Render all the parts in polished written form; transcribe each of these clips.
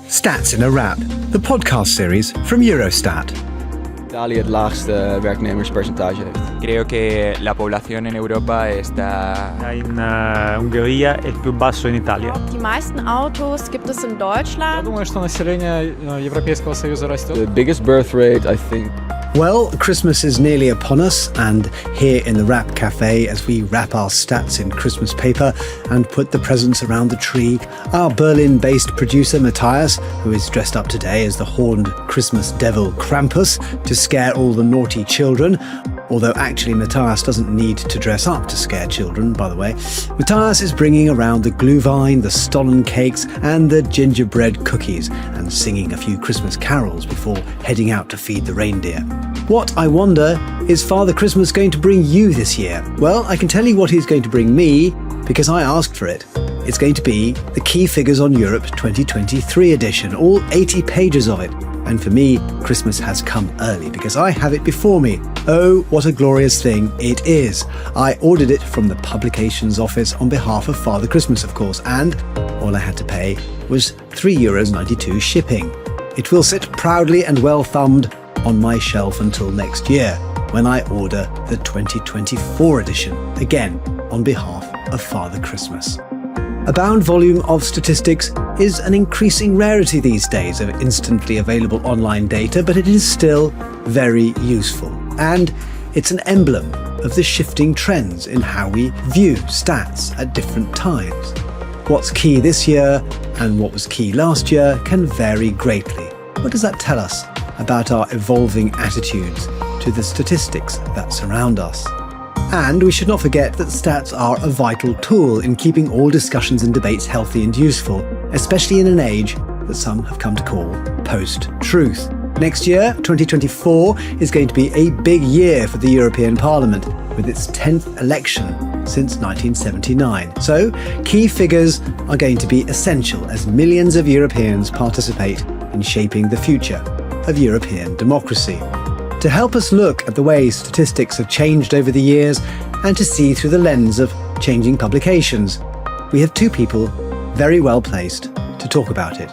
Stats in a Wrap, the podcast series from Eurostat. Italië het laagste werknemerspercentage heeft. Creo que la población en Europa está... In Ungheria è più basso in Italia. Die meisten Autos gibt es in Deutschland. Я думаю, что население Европейского Союза растет. The biggest birth rate, I think. Well, Christmas is nearly upon us, and here in the Wrap Cafe, as we wrap our stats in Christmas paper and put the presents around the tree, our Berlin-based producer Matthias, who is dressed up today as the horned Christmas devil Krampus to scare all the naughty children, although actually Matthias doesn't need to dress up to scare children, by the way. Matthias is bringing around the glühwein, the stollen cakes and the gingerbread cookies and singing a few Christmas carols before heading out to feed the reindeer. What, I wonder, is Father Christmas going to bring you this year? Well, I can tell you what he's going to bring me because I asked for it. It's going to be the Key Figures on Europe 2023 edition, all 80 pages of it. And for me, Christmas has come early because I have it before me. Oh, what a glorious thing it is. I ordered it from the publications office on behalf of Father Christmas, of course, and all I had to pay was €3.92 shipping. It will sit proudly and well thumbed on my shelf until next year, when I order the 2024 edition, again on behalf of Father Christmas. A bound volume of statistics is an increasing rarity these days of instantly available online data, but it is still very useful. And it's an emblem of the shifting trends in how we view stats at different times. What's key this year and what was key last year can vary greatly. What does that tell us about our evolving attitudes to the statistics that surround us? And we should not forget that stats are a vital tool in keeping all discussions and debates healthy and useful, especially in an age that some have come to call post-truth. Next year, 2024, is going to be a big year for the European Parliament, with its 10th election since 1979. So, key figures are going to be essential as millions of Europeans participate in shaping the future of European democracy. To help us look at the way statistics have changed over the years and to see through the lens of changing publications, we have two people very well placed to talk about it.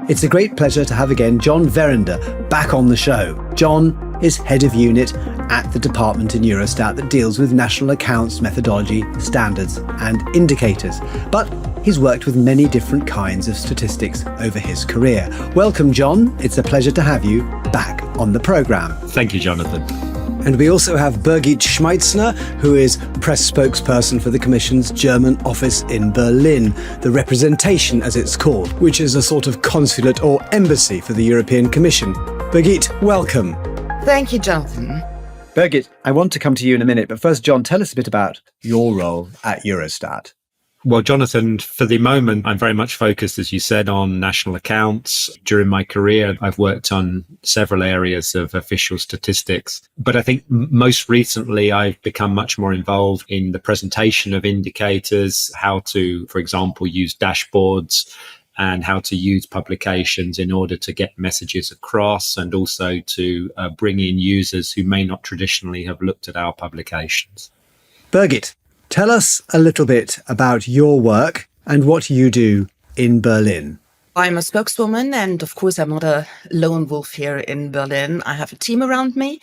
It's a great pleasure to have again John Verrinder back on the show. John is head of unit at the department in Eurostat that deals with national accounts, methodology, standards and indicators. But he's worked with many different kinds of statistics over his career. Welcome, John. It's a pleasure to have you back on the programme. Thank you, Jonathan. And we also have Birgit Schmeitzner, who is press spokesperson for the Commission's German office in Berlin, the representation as it's called, which is a sort of consulate or embassy for the European Commission. Birgit, welcome. Thank you, Jonathan. Birgit, I want to come to you in a minute, but first, John, tell us a bit about your role at Eurostat. Well, Jonathan, for the moment, I'm very much focused, as you said, on national accounts. During my career, I've worked on several areas of official statistics. But I think most recently, I've become much more involved in the presentation of indicators, how to, for example, use dashboards and how to use publications in order to get messages across and also to bring in users who may not traditionally have looked at our publications. Birgit, tell us a little bit about your work and what you do in Berlin. I'm a spokeswoman, and of course, I'm not a lone wolf here in Berlin. I have a team around me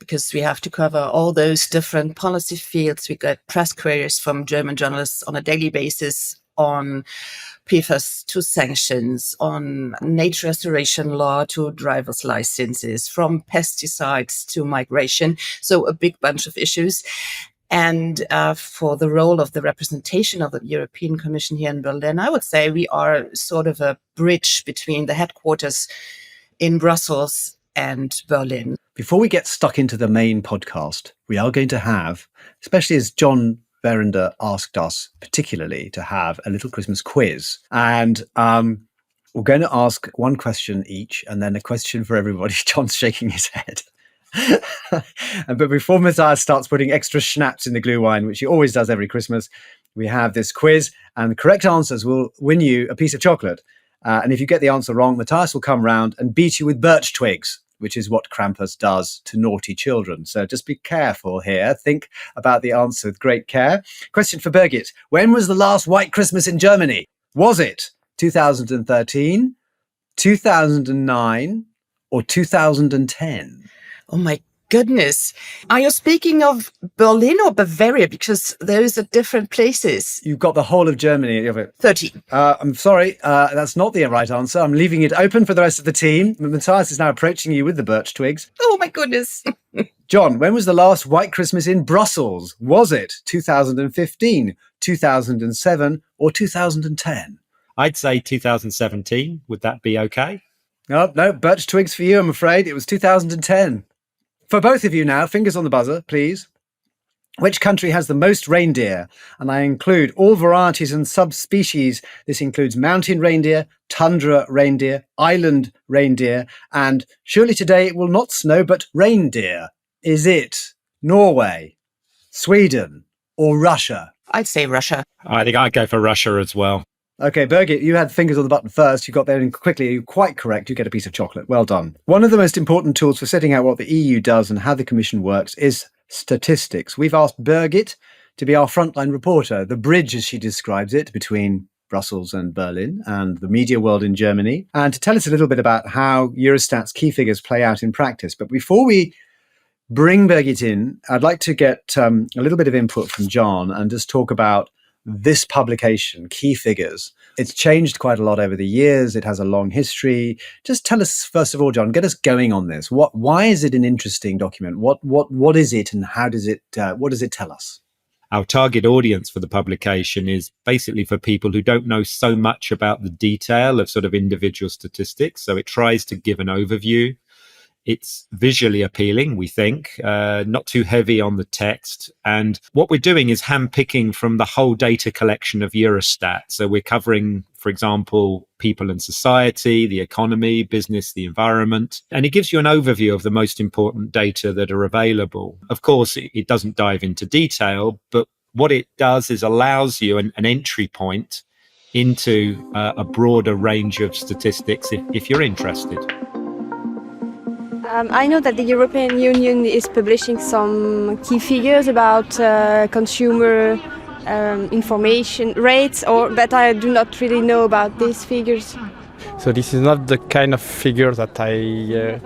because we have to cover all those different policy fields. We get press queries from German journalists on a daily basis on PFAS to sanctions, on nature restoration law to driver's licenses, from pesticides to migration. So a big bunch of issues. And for the role of the representation of the European Commission here in Berlin, I would say we are sort of a bridge between the headquarters in Brussels and Berlin. Before we get stuck into the main podcast, we are going to have, especially as John Verrinder asked us particularly, to have a little Christmas quiz. And we're going to ask one question each and then a question for everybody. John's shaking his head. But before Matthias starts putting extra schnapps in the glühwein, which he always does every Christmas, we have this quiz, and the correct answers will win you a piece of chocolate. And if you get the answer wrong, Matthias will come round and beat you with birch twigs, which is what Krampus does to naughty children. So just be careful here. Think about the answer with great care. Question for Birgit. When was the last White Christmas in Germany? Was it 2013, 2009 or 2010? Oh my goodness. Are you speaking of Berlin or Bavaria? Because those are different places. You've got the whole of Germany of it. 13. I'm sorry, that's not the right answer. I'm leaving it open for the rest of the team. Matthias is now approaching you with the birch twigs. Oh my goodness. John, when was the last White Christmas in Brussels? Was it 2015, 2007 or 2010? I'd say 2017. Would that be okay? Oh, no, birch twigs for you, I'm afraid. It was 2010. For both of you now, fingers on the buzzer, please. Which country has the most reindeer? And I include all varieties and subspecies. This includes mountain reindeer, tundra reindeer, island reindeer, and surely today it will not snow, but reindeer. Is it Norway, Sweden, or Russia? I'd say Russia. I think I'd go for Russia as well. Okay, Birgit, you had fingers on the button first. You got there in quickly. You're quite correct. You get a piece of chocolate. Well done. One of the most important tools for setting out what the EU does and how the Commission works is statistics. We've asked Birgit to be our frontline reporter, the bridge, as she describes it, between Brussels and Berlin and the media world in Germany, and to tell us a little bit about how Eurostat's key figures play out in practice. But before we bring Birgit in, I'd like to get a little bit of input from John and just talk about this publication, Key Figures. It's changed quite a lot over the years. It has a long history. Just tell us, first of all, John, get us going on this. Why is it an interesting document? What is it, and how does it? What does it tell us? Our target audience for the publication is basically for people who don't know so much about the detail of sort of individual statistics. So it tries to give an overview. It's visually appealing, we think, not too heavy on the text. And what we're doing is handpicking from the whole data collection of Eurostat. So we're covering, for example, people and society, the economy, business, the environment. And it gives you an overview of the most important data that are available. Of course, it doesn't dive into detail, but what it does is allows you an entry point into a broader range of statistics if you're interested. I know that the European Union is publishing some key figures about consumer information rates, but I do not really know about these figures. So this is not the kind of figure that I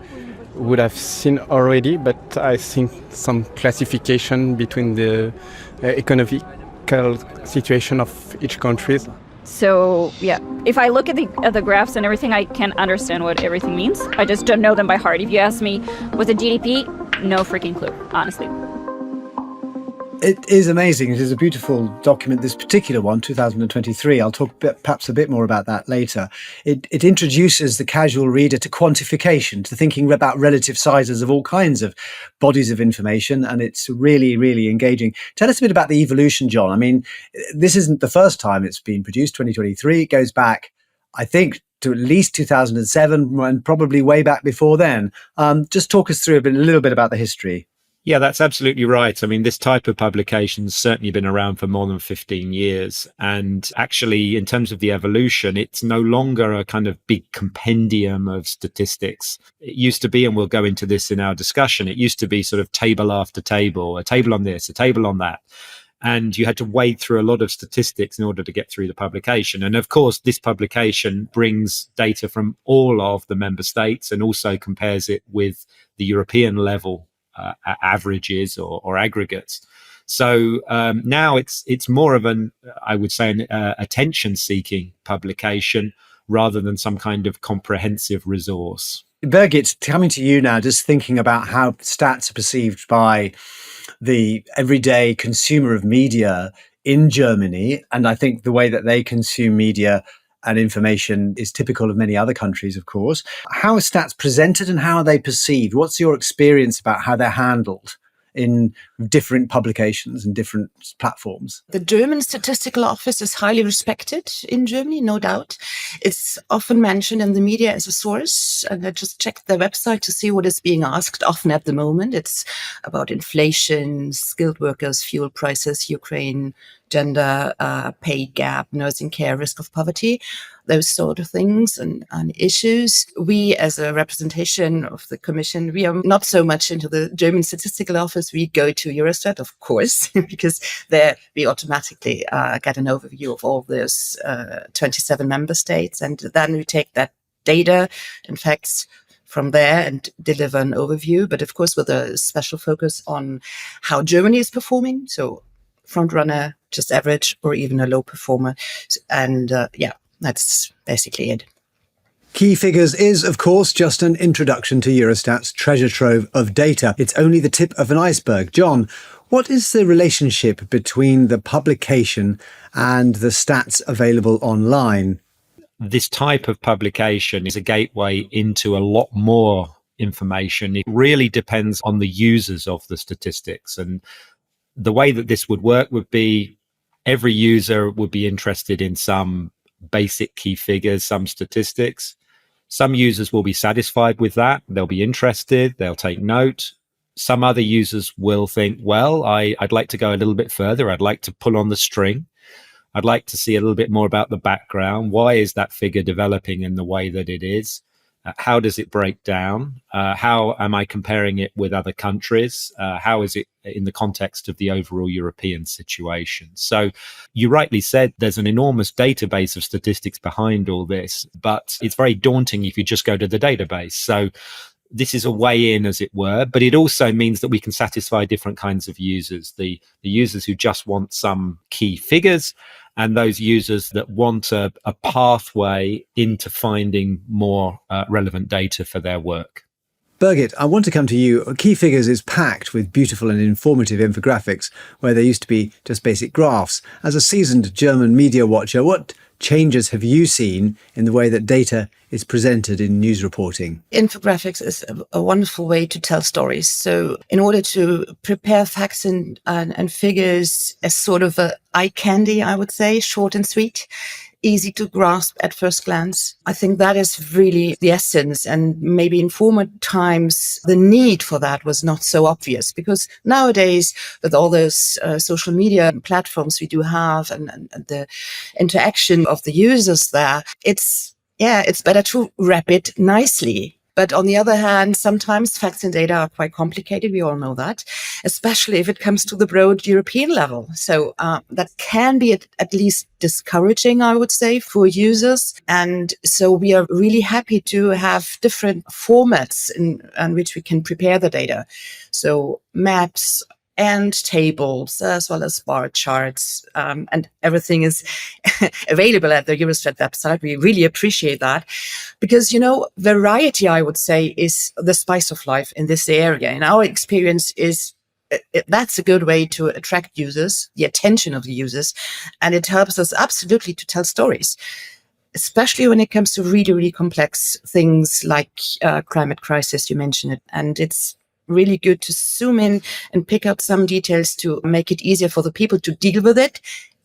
would have seen already, but I think some classification between the economical situation of each country. So, yeah, if I look at the graphs and everything, I can understand what everything means. I just don't know them by heart. If you ask me, what's the GDP? No freaking clue, honestly. It is amazing. It is a beautiful document, this particular one, 2023. I'll talk perhaps a bit more about that later. It introduces the casual reader to quantification, to thinking about relative sizes of all kinds of bodies of information, and it's really, really engaging. Tell us a bit about the evolution, John. I mean, this isn't the first time it's been produced, 2023. It goes back, I think, to at least 2007 and probably way back before then. Just talk us through a little bit about the history. Yeah, that's absolutely right. I mean, this type of publication has certainly been around for more than 15 years. And actually, in terms of the evolution, it's no longer a kind of big compendium of statistics. It used to be, and we'll go into this in our discussion, it used to be sort of table after table, a table on this, a table on that. And you had to wade through a lot of statistics in order to get through the publication. And of course, this publication brings data from all of the member states and also compares it with the European level averages or aggregates. So now it's more of an, I would say, an attention-seeking publication rather than some kind of comprehensive resource. Birgit, coming to you now, just thinking about how stats are perceived by the everyday consumer of media in Germany, and I think the way that they consume media and information is typical of many other countries, of course. How are stats presented and how are they perceived? What's your experience about how they're handled in different publications and different platforms? The German Statistical Office is highly respected in Germany, no doubt. It's often mentioned in the media as a source, and I just checked their website to see what is being asked often at the moment. It's about inflation, skilled workers, fuel prices, Ukraine, gender, pay gap, nursing care, risk of poverty, those sort of things and issues. We, as a representation of the Commission, we are not so much into the German Statistical Office. We go to Eurostat, of course, because there we automatically get an overview of all those 27 member states. And then we take that data and facts from there and deliver an overview, but of course with a special focus on how Germany is performing. So front runner, just average, or even a low performer. And that's basically it. Key Figures is, of course, just an introduction to Eurostat's treasure trove of data. It's only the tip of an iceberg. John, what is the relationship between the publication and the stats available online? This type of publication is a gateway into a lot more information. It really depends on the users of the statistics. And the way that this would work would be every user would be interested in some basic key figures, some statistics. Some users will be satisfied with that. They'll be interested. They'll take note. Some other users will think, well, I'd like to go a little bit further. I'd like to pull on the string. I'd like to see a little bit more about the background. Why is that figure developing in the way that it is? How does it break down? How am I comparing it with other countries? How is it in the context of the overall European situation? So you rightly said there's an enormous database of statistics behind all this, but it's very daunting if you just go to the database. So this is a way in, as it were, but it also means that we can satisfy different kinds of users, the users who just want some key figures, and those users that want a pathway into finding more relevant data for their work. Birgit, I want to come to you. Key Figures is packed with beautiful and informative infographics where there used to be just basic graphs. As a seasoned German media watcher, what changes have you seen in the way that data is presented in news reporting? Infographics is a wonderful way to tell stories. So in order to prepare facts and figures as sort of a eye candy, I would say, short and sweet, easy to grasp at first glance. I think that is really the essence. And maybe in former times, the need for that was not so obvious, because nowadays, with all those social media platforms we do have and the interaction of the users there, it's better to wrap it nicely. But on the other hand, sometimes facts and data are quite complicated. We all know that, especially if it comes to the broad European level. So that can be at least discouraging, I would say, for users. And so we are really happy to have different formats in which we can prepare the data. So maps and tables, as well as bar charts, and everything is available at the Eurostat website. We really appreciate that because, variety, I would say, is the spice of life in this area. In our experience that's a good way to attract users, the attention of the users, and it helps us absolutely to tell stories, especially when it comes to really, really complex things like climate crisis, you mentioned it, and it's really good to zoom in and pick out some details to make it easier for the people to deal with it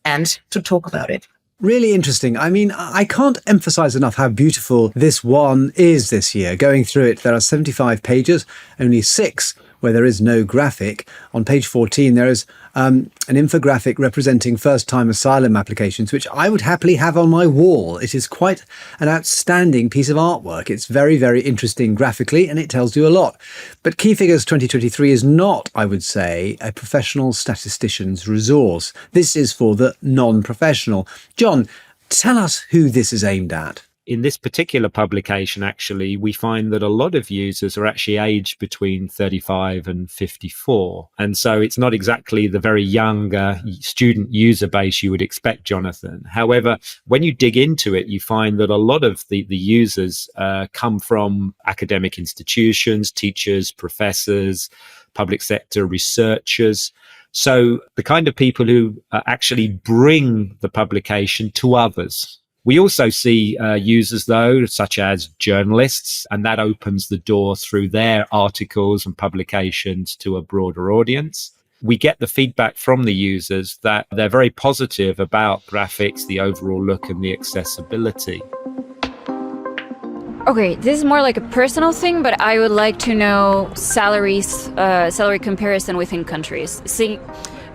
and to talk about it. Really interesting. I mean, I can't emphasize enough how beautiful this one is this year. Going through it, there are 75 pages, only 6 where there is no graphic. On page 14, there is an infographic representing first-time asylum applications, which I would happily have on my wall. It is quite an outstanding piece of artwork. It's very, very interesting graphically, and it tells you a lot. But Key Figures 2023 is not, I would say, a professional statistician's resource. This is for the non-professional. John, tell us who this is aimed at. In this particular publication, actually, we find that a lot of users are actually aged between 35 and 54. And so it's not exactly the very young student user base you would expect, Jonathan. However, when you dig into it, you find that a lot of the users come from academic institutions, teachers, professors, public sector researchers. So the kind of people who actually bring the publication to others. We also see users, though, such as journalists, and that opens the door through their articles and publications to a broader audience. We get the feedback from the users that they're very positive about graphics, the overall look and the accessibility. Okay, this is more like a personal thing, but I would like to know salary comparison within countries.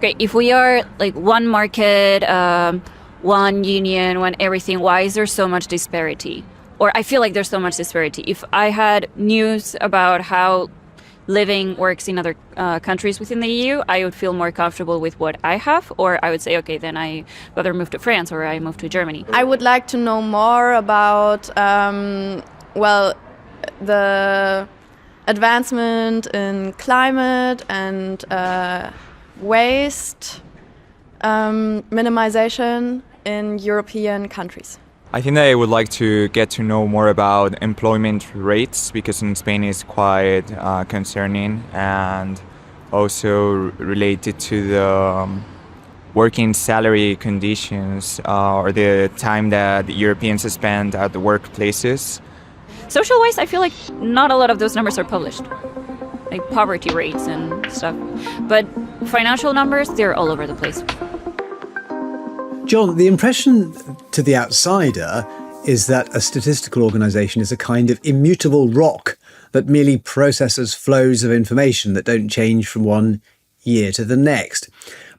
If we are like one market, one union, one everything, why is there so much disparity? Or I feel like there's so much disparity. If I had news about how living works in other countries within the EU, I would feel more comfortable with what I have, or I would say, okay, then I rather move to France or I move to Germany. I would like to know more about, the advancement in climate and waste minimization in European countries. I think that I would like to get to know more about employment rates, because in Spain it's quite concerning, and also related to the working salary conditions or the time that Europeans spend at the workplaces. Social-wise, I feel like not a lot of those numbers are published, like poverty rates and stuff. But financial numbers, they're all over the place. John, the impression to the outsider is that a statistical organisation is a kind of immutable rock that merely processes flows of information that don't change from one year to the next.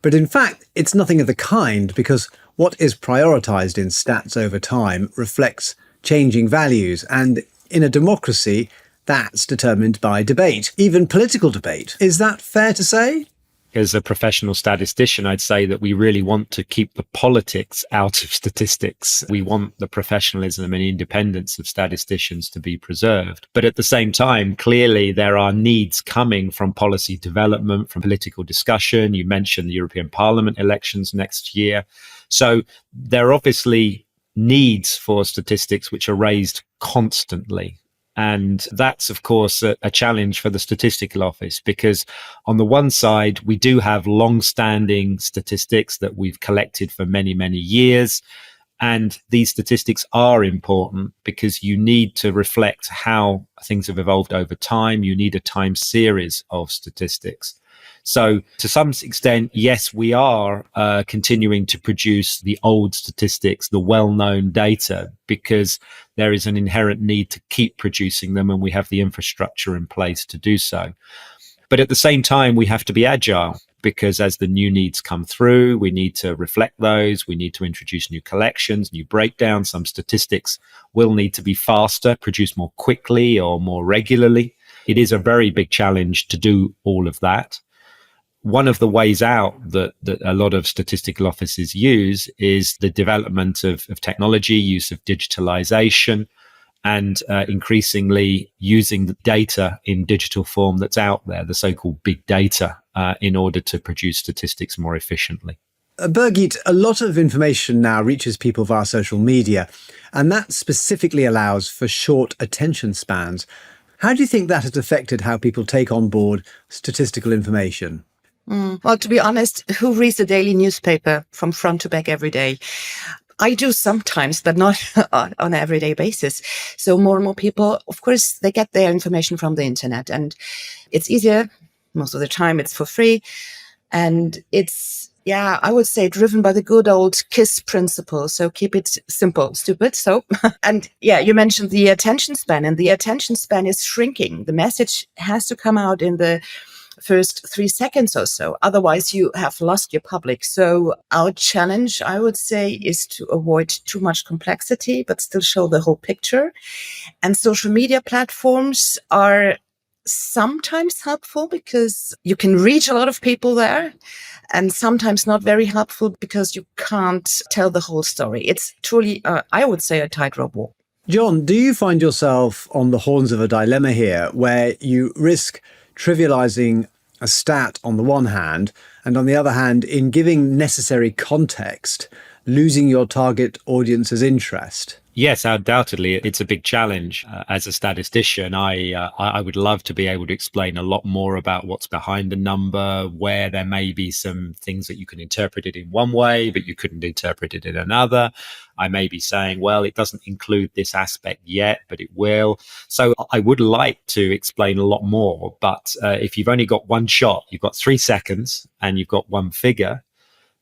But in fact, it's nothing of the kind, because what is prioritised in stats over time reflects changing values, and in a democracy, that's determined by debate, even political debate. Is that fair to say? As a professional statistician, I'd say that we really want to keep the politics out of statistics. We want the professionalism and independence of statisticians to be preserved. But at the same time, clearly there are needs coming from policy development, from political discussion. You mentioned the European Parliament elections next year. So there are obviously needs for statistics which are raised constantly. And that's, of course, a challenge for the Statistical Office, because on the one side, we do have long-standing statistics that we've collected for many, many years. And these statistics are important because you need to reflect how things have evolved over time. You need a time series of statistics. So to some extent, yes, we are continuing to produce the old statistics, the well-known data, because there is an inherent need to keep producing them, and we have the infrastructure in place to do so. But at the same time, we have to be agile, because as the new needs come through, we need to reflect those. We need to introduce new collections, new breakdowns. Some statistics will need to be faster, produced more quickly or more regularly. It is a very big challenge to do all of that. One of the ways out that a lot of statistical offices use is the development of technology, use of digitalization, and increasingly using the data in digital form that's out there, the so-called big data, in order to produce statistics more efficiently. Birgit, a lot of information now reaches people via social media, and that specifically allows for short attention spans. How do you think that has affected how people take on board statistical information? Well, to be honest, who reads the daily newspaper from front to back every day? I do sometimes, but not on an everyday basis. So more and more people, of course, they get their information from the internet, and it's easier. Most of the time it's for free. And it's, I would say driven by the good old KISS principle. So keep it simple, stupid. So, and you mentioned the attention span, and the attention span is shrinking. The message has to come out in the first 3 seconds or so. Otherwise, you have lost your public. So our challenge, I would say, is to avoid too much complexity, but still show the whole picture. And social media platforms are sometimes helpful because you can reach a lot of people there, and sometimes not very helpful because you can't tell the whole story. It's truly, I would say, a tightrope walk. John, do you find yourself on the horns of a dilemma here where you risk trivializing a stat on the one hand, and on the other hand, in giving necessary context, losing your target audience's interest? Yes, undoubtedly, it's a big challenge. As a statistician, I would love to be able to explain a lot more about what's behind a number, where there may be some things that you can interpret it in one way, but you couldn't interpret it in another. I may be saying, well, it doesn't include this aspect yet, but it will. So I would like to explain a lot more. But if you've only got one shot, you've got 3 seconds and you've got one figure,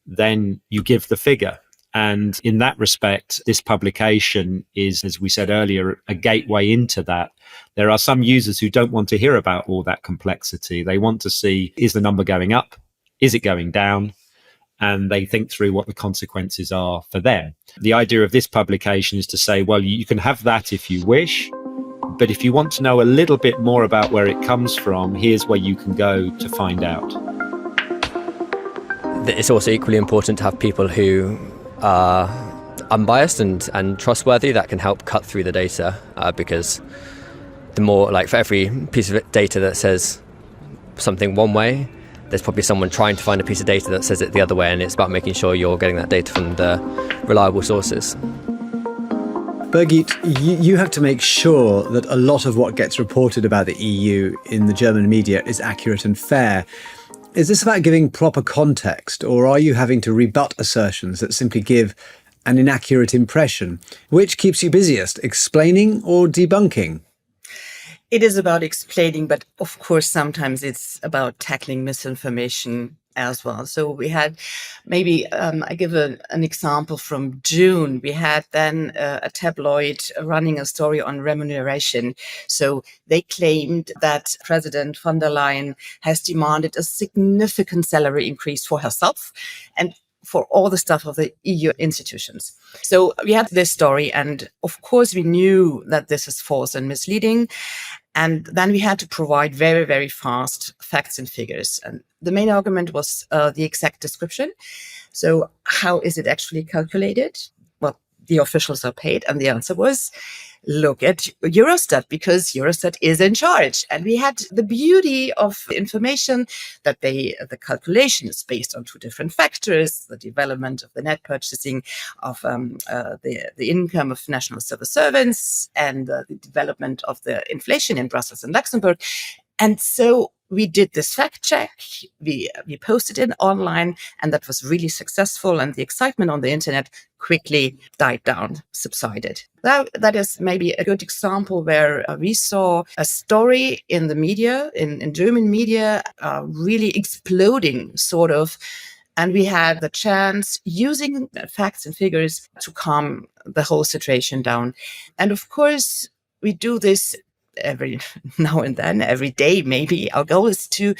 then you give the figure. And in that respect, this publication is, as we said earlier, a gateway into that. There are some users who don't want to hear about all that complexity. They want to see, is the number going up? Is it going down? And they think through what the consequences are for them. The idea of this publication is to say, well, you can have that if you wish, But if you want to know a little bit more about where it comes from, here's where you can go to find out. It's also equally important to have people who are unbiased and trustworthy that can help cut through the data, because the more, like, for every piece of data that says something one way, there's probably someone trying to find a piece of data that says it the other way, and it's about making sure you're getting that data from the reliable sources. Birgit, you have to make sure that a lot of what gets reported about the EU in the German media is accurate and fair. Is this about giving proper context, or are you having to rebut assertions that simply give an inaccurate impression? Which keeps you busiest, explaining or debunking? It is about explaining, but of course, sometimes it's about tackling misinformation as well. So we had I give an example from June. We had then a tabloid running a story on remuneration. So they claimed that President von der Leyen has demanded a significant salary increase for herself and for all the staff of the EU institutions. So we had this story, and of course we knew that this is false and misleading. And then we had to provide very, very fast facts and figures. And the main argument was the exact description. So how is it actually calculated? Well, the officials are paid. And the answer was, look at Eurostat, because Eurostat is in charge. And we had the beauty of information that the calculation is based on two different factors: the development of the net purchasing of the income of national civil servants, and the development of the inflation in Brussels and Luxembourg. And so we did this fact check, we posted it online, and that was really successful. And the excitement on the internet quickly died down, subsided. That is maybe a good example where we saw a story in the media, in German media, really exploding, sort of. And we had the chance, using facts and figures, to calm the whole situation down. And of course, we do this every now and then, every day, maybe. Our goal is to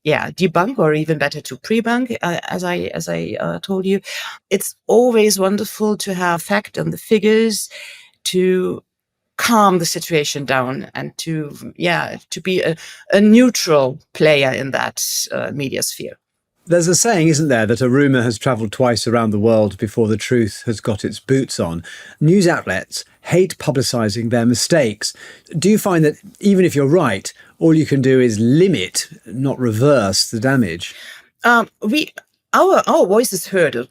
debunk, or even better, to pre-bunk, as I told you. It's always wonderful to have fact and the figures to calm the situation down, and to be a neutral player in that media sphere. There's a saying, isn't there, that a rumour has travelled twice around the world before the truth has got its boots on. News outlets hate publicising their mistakes. Do you find that even if you're right, all you can do is limit, not reverse, the damage? Our voice is heard,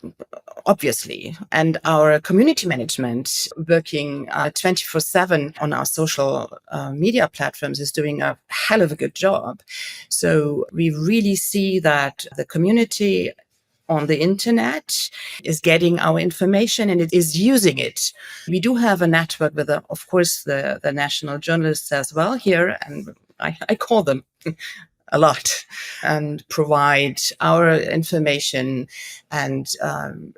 obviously, and our community management, working 24/7 on our social media platforms, is doing a hell of a good job. So we really see that the community on the internet is getting our information, and it is using it. We do have a network with, of course, the national journalists as well here, and I call them a lot, and provide our information, and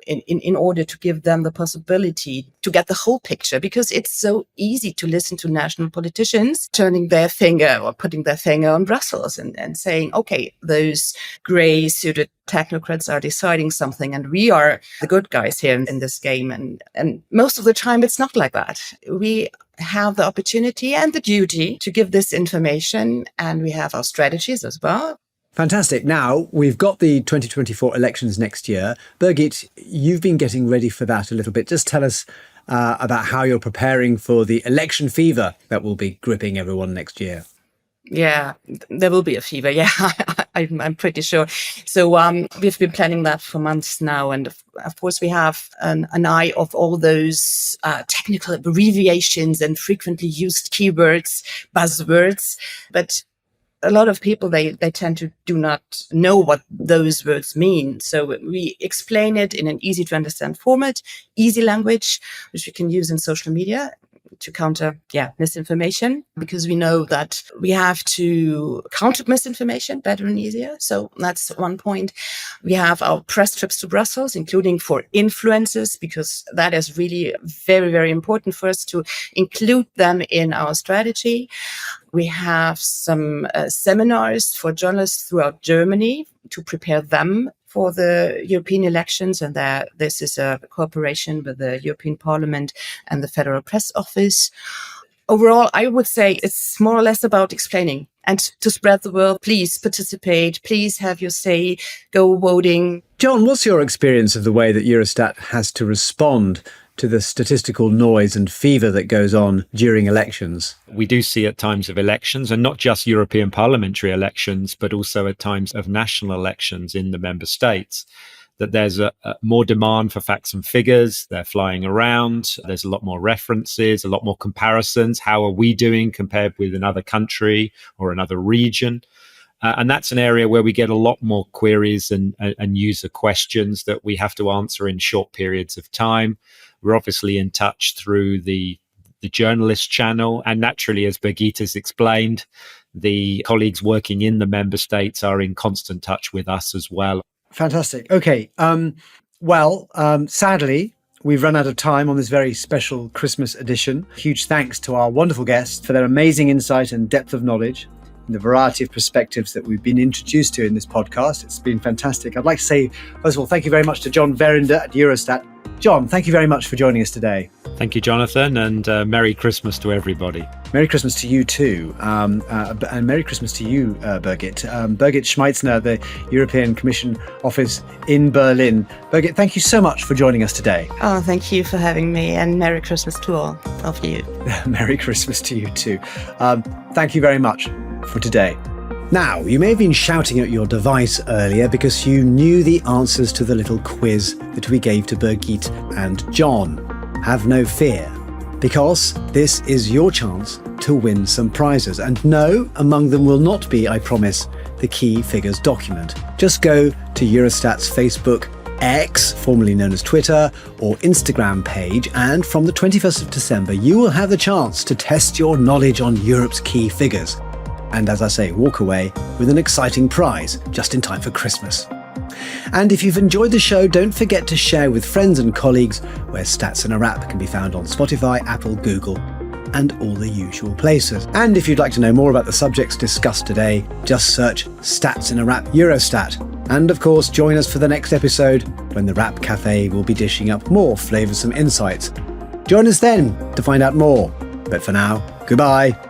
in order to give them the possibility to get the whole picture, because it's so easy to listen to national politicians turning their finger, or putting their finger on Brussels, and saying, okay, those grey suited technocrats are deciding something, and we are the good guys here in this game. And most of the time it's not like that. We have the opportunity and the duty to give this information, and we have our strategies as well. Fantastic. Now, we've got the 2024 elections next year. Birgit, you've been getting ready for that a little bit. Just tell us about how you're preparing for the election fever that will be gripping everyone next year. Yeah, there will be a fever. Yeah, I'm pretty sure. So we've been planning that for months now. And of course, we have an eye of all those technical abbreviations and frequently used keywords, buzzwords. But a lot of people, they tend to do not know what those words mean. So we explain it in an easy to understand format, easy language, which we can use in social media to counter misinformation, because we know that we have to counter misinformation better and easier. So that's one point. We have our press trips to Brussels, including for influencers, because that is really very, very important for us to include them in our strategy. We have some seminars for journalists throughout Germany to prepare them for the European elections, and this is a cooperation with the European Parliament and the Federal Press Office. overall, I would say it's more or less about explaining and to spread the word. Please participate. Please have your say. Go voting. John, what's your experience of the way that Eurostat has to respond to the statistical noise and fever that goes on during elections? We do see at times of elections, and not just European parliamentary elections, but also at times of national elections in the member states, that there's a more demand for facts and figures. They're flying around. There's a lot more references, a lot more comparisons. How are we doing compared with another country or another region? And that's an area where we get a lot more queries and user questions that we have to answer in short periods of time. We're obviously in touch through the journalist channel. And naturally, as Birgit has explained, the colleagues working in the member states are in constant touch with us as well. Fantastic. Okay. Sadly, we've run out of time on this very special Christmas edition. Huge thanks to our wonderful guests for their amazing insight and depth of knowledge and the variety of perspectives that we've been introduced to in this podcast. It's been fantastic. I'd like to say, first of all, thank you very much to John Verrinder at Eurostat. John, thank you very much for joining us today. Thank you, Jonathan, and Merry Christmas to everybody. Merry Christmas to you too, and Merry Christmas to you, Birgit. Birgit Schmeitzner, the European Commission office in Berlin. Birgit, thank you so much for joining us today. Oh, thank you for having me, and Merry Christmas to all of you. Merry Christmas to you too. Thank you very much for today. Now, you may have been shouting at your device earlier because you knew the answers to the little quiz that we gave to Birgit and John. Have no fear, because this is your chance to win some prizes. And no, among them will not be, I promise, the key figures document. Just go to Eurostat's Facebook, X, formerly known as Twitter, or Instagram page, and from the 21st of December, you will have the chance to test your knowledge on Europe's key figures. And as I say, walk away with an exciting prize just in time for Christmas. And if you've enjoyed the show, don't forget to share with friends and colleagues, where Stats in a Wrap can be found on Spotify, Apple, Google, and all the usual places. And if you'd like to know more about the subjects discussed today, just search Stats in a Wrap Eurostat. And of course, join us for the next episode when the Wrap Cafe will be dishing up more flavoursome insights. Join us then to find out more. But for now, goodbye.